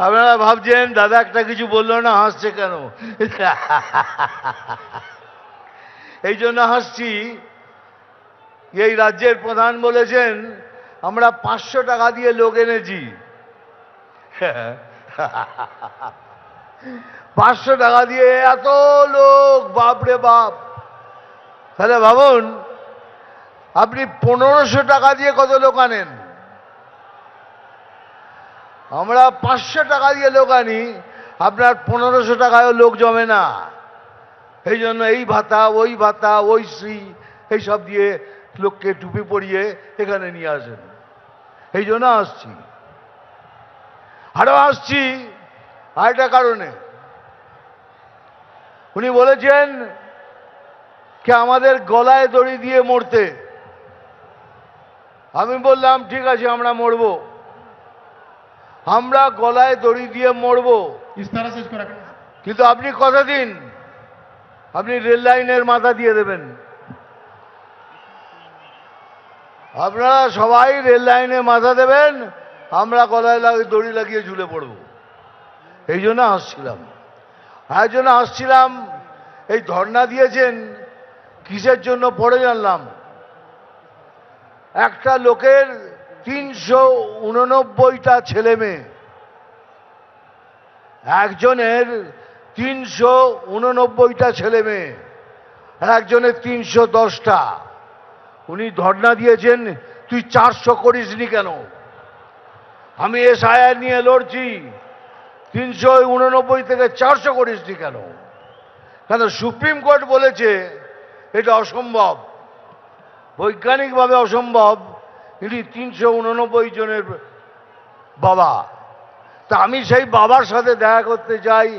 আপনারা ভাবছেন দাদা একটা কিছু বললো না, হাসছে কেন? এই জন্য হাসছি, এই রাজ্যের প্রধান বলেছেন আমরা 500 টাকা দিয়ে লোক এনেছি। 500 টাকা দিয়ে এত লোক, বাপরে বাপ। তাহলে ভাবুন আপনি 1500 টাকা দিয়ে কত লোক আনেন। আমরা 500 টাকা দিয়ে লোক আনি, আপনার 1500 টাকায়ও লোক জমে না। এই জন্য এই ভাতা ওই শ্রী এইসব দিয়ে লোককে টুপি পরিয়ে এখানে নিয়ে আসেন। এই জন্য আসছি। আরো আসছি আরেকটা কারণে। উনি বলেছেন কি আমাদের গলায় দড়ি দিয়ে মরতে। আমি বললাম ঠিক আছে আমরা মরব, আমরা গলায় দড়ি দিয়ে মরব, কিন্তু আপনি কথা দিন আপনি রেল লাইনের মাথা দিয়ে দেবেন। আপনারা সবাই রেল লাইনে মাথা দেবেন, আমরা গলায় দড়ি লাগিয়ে ঝুলে পড়ব। এই জন্য আসছিলাম। এই জন্য আসছিলাম। এই ধর্ণা দিয়েছেন কিসের জন্য পড়ে জানলাম। একটা লোকের 389টা ছেলে মেয়ে, একজনের 389টা ছেলে মেয়ে, একজনের 310টা। উনি ধর্ণা দিয়েছেন তুই 400 করিসনি কেন? আমি এসআইআর নিয়ে লড়ছি, 389 থেকে 400 করিসনি কেন? কেন সুপ্রিম কোর্ট বলেছে এটা অসম্ভব, বৈজ্ঞানিকভাবে অসম্ভব। ইনি 389 জনের বাবা। তা আমি সেই বাবার সাথে দেখা করতে চাই,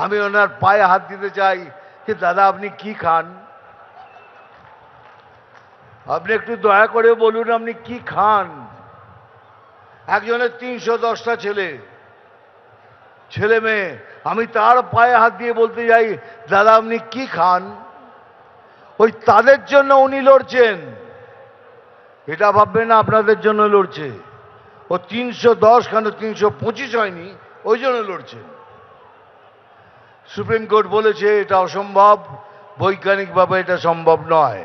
আমি ওনার পায়ে হাত দিতে চাই যে দাদা আপনি কি খান, আপনি একটু দয়া করে বলুন আপনি কি খান। একজনের 310টা ছেলে মেয়ে, আমি তার পায়ে হাত দিয়ে বলতে যাই দাদা আপনি কি খান। ওই তাদের জন্য উনি লড়ছেন, এটা ভাববেন না আপনাদের জন্য লড়ছে। ও 310 কেন 325 হয়নি, ওই জন্য লড়ছেন। সুপ্রিম কোর্ট বলেছে এটা অসম্ভব, বৈজ্ঞানিকভাবে এটা সম্ভব নয়।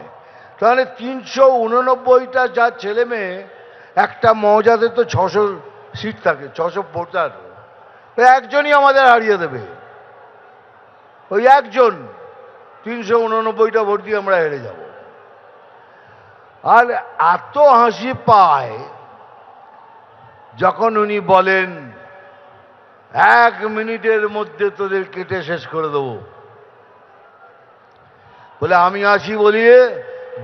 তাহলে 389টা যার ছেলে মেয়ে, একটা মৌজাতে তো 600 সিট থাকে, 600 ভোটার, ওই একজনই আমাদের হারিয়ে দেবে। ওই একজন 389টা ভোট দিয়ে আমরা হেরে যাব। আর এত হাসি পায় যখন উনি বলেন 1 মিনিটের মধ্যে তোদের কেটে শেষ করে দেবো। বলে আমি আসি বলিয়ে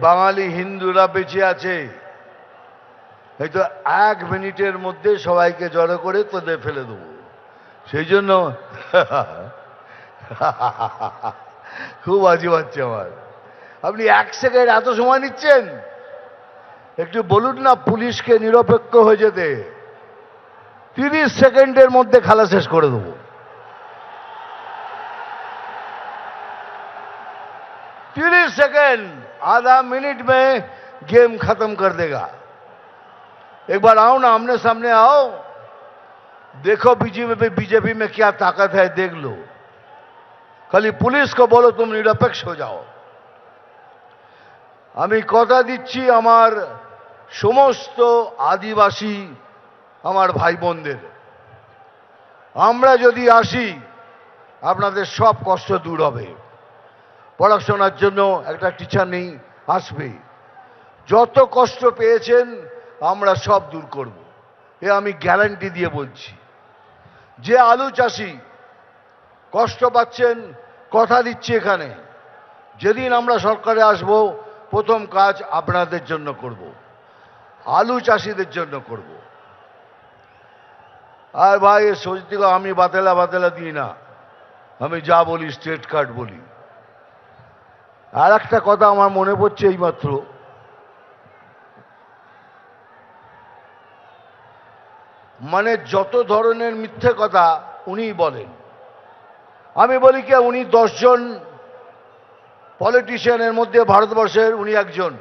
বাঙালি হিন্দুরা বেঁচে আছে, এই তো 1 মিনিটের মধ্যে সবাইকে জড়ো করে তোদের ফেলে দেবো। সেই জন্য খুব হাসি পাচ্ছে আমার। আপনি 1 সেকেন্ড এত সময় নিচ্ছেন, একটু বলুন না পুলিশকে নিরপেক্ষ হয়ে যেতে। 30 সেকেন্ডের মধ্যে খেলা শেষ করে দেবো। 30 सेकंड, आधा मिनट में गेम खत्म कर देगा। एक बार आओ ना, आमने सामने आओ, देखो बीजेपी में क्या ताकत है, देख लो। खाली पुलिस को बोलो तुम निरपेक्ष हो जाओ। আমি কথা দিচ্ছি আমার সমস্ত আদিবাসী আমার ভাই বোনদের, আমরা যদি আসি আপনাদের সব কষ্ট দূর হবে। পড়াশোনার জন্য একটা টিচার নেই, আসবে। যত কষ্ট পেয়েছেন আমরা সব দূর করব, এ আমি গ্যারান্টি দিয়ে বলছি। যে আলু চাষি কষ্ট পাচ্ছেন, কথা দিচ্ছি এখানে যেদিন আমরা সরকারে আসব প্রথম কাজ আপনাদের জন্য করব, আলু চাষিদের জন্য করব। আর ভাই সত্যি আমি বাতেলা দিই না, আমি যা বলি স্ট্রেট কাট বলি। আর একটা কথা আমার মনে পড়ছে এইমাত্র, মানে যত ধরনের মিথ্যে কথা উনিই বলেন। আমি বলি কি, উনি 10 জন পলিটিশিয়ানের মধ্যে ভারতবর্ষের উনি একজন।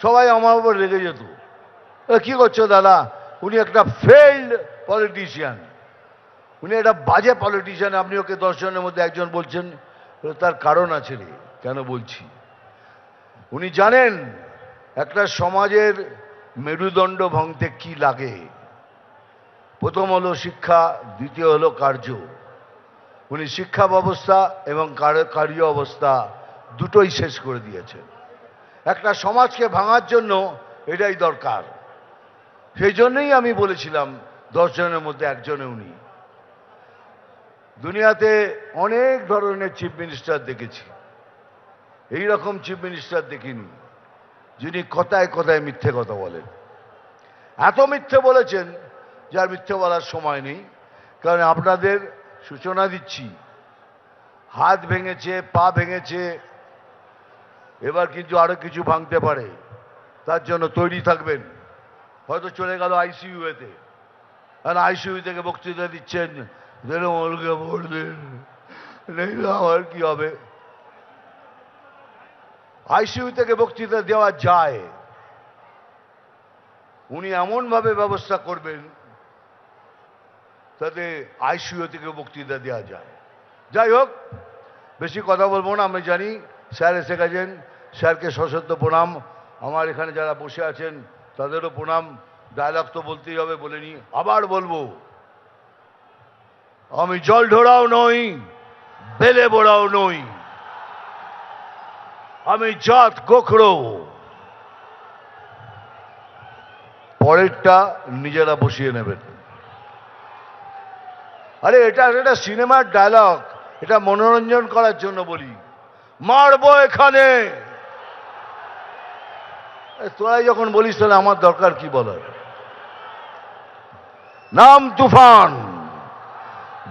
সবাই আমার উপর রেগে যেত, কি করছো দাদা, উনি একটা ফেইল্ড পলিটিশিয়ান, উনি একটা বাজে পলিটিশিয়ান, আপনি ওকে 10 জনের মধ্যে একজন বলছেন। তার কারণ আছে রে, কেন বলছি। উনি জানেন একটা সমাজের মেরুদণ্ড ভাঙতে কি লাগে। প্রথম হলো শিক্ষা, দ্বিতীয় হলো কার্য। উনি শিক্ষা ব্যবস্থা এবং কার্য অবস্থা দুটোই শেষ করে দিয়েছেন। একটা সমাজকে ভাঙার জন্য এটাই দরকার। সেই জন্যই আমি বলেছিলাম 10 জনের মধ্যে একজনে উনি। দুনিয়াতে অনেক ধরনের চিফ মিনিস্টার দেখেছি, এই রকম চিফ মিনিস্টার দেখিনি যিনি কথায় কথায় মিথ্যে কথা বলেন। এত মিথ্যে বলেছেন যার মিথ্যে বলার সময় নেই। কারণ আপনাদের সূচনা দিচ্ছি, হাত ভেঙেছে, পা ভেঙেছে, এবার কিন্তু আরো কিছু ভাঙতে পারে, তার জন্য তৈরি থাকবেন। হয়তো চলে গেল আইসিইউতে, আর আইসিইউ থেকে বক্তৃতা দিচ্ছেন, আমার কি হবে। আইসিইউ থেকে বক্তৃতা দেওয়া যায়, উনি এমনভাবে ব্যবস্থা করবেন তাতে আইসিইউ থেকে বক্তৃতা দেওয়া যায়। যাই হোক, বেশি কথা বলবো না। আমি জানি স্যার এসে গেছেন, স্যারকে সশ্রদ্ধ প্রণাম। আমার এখানে যারা বসে আছেন তাদেরও প্রণাম। ডায়লগ তো বলতেই হবে, বলে নি, আবার বলবো। আমি জল ঢোড়াও নই, বেলে বোড়াও নই, আমি জাত গোখরো। পরেরটা নিজেরা বসিয়ে নেবেন। আরে এটা একটা সিনেমার ডায়লগ, এটা মনোরঞ্জন করার জন্য বলি। মারবো এখানে, তোরাই যখন বলিস তাহলে আমার দরকার কি বলার। নাম তুফান,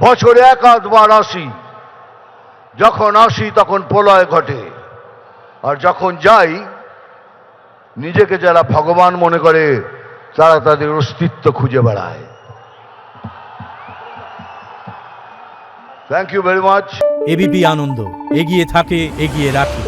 বছরে 1-2 আসি, যখন আসি তখন প্রলয় ঘটে, আর যখন যাই নিজেকে যারা ভগবান মনে করে তারা তাদের অস্তিত্ব খুঁজে বেড়ায়। Thank you very much. ABP Ananda, এগিয়ে থাকে, এগিয়ে রাখে।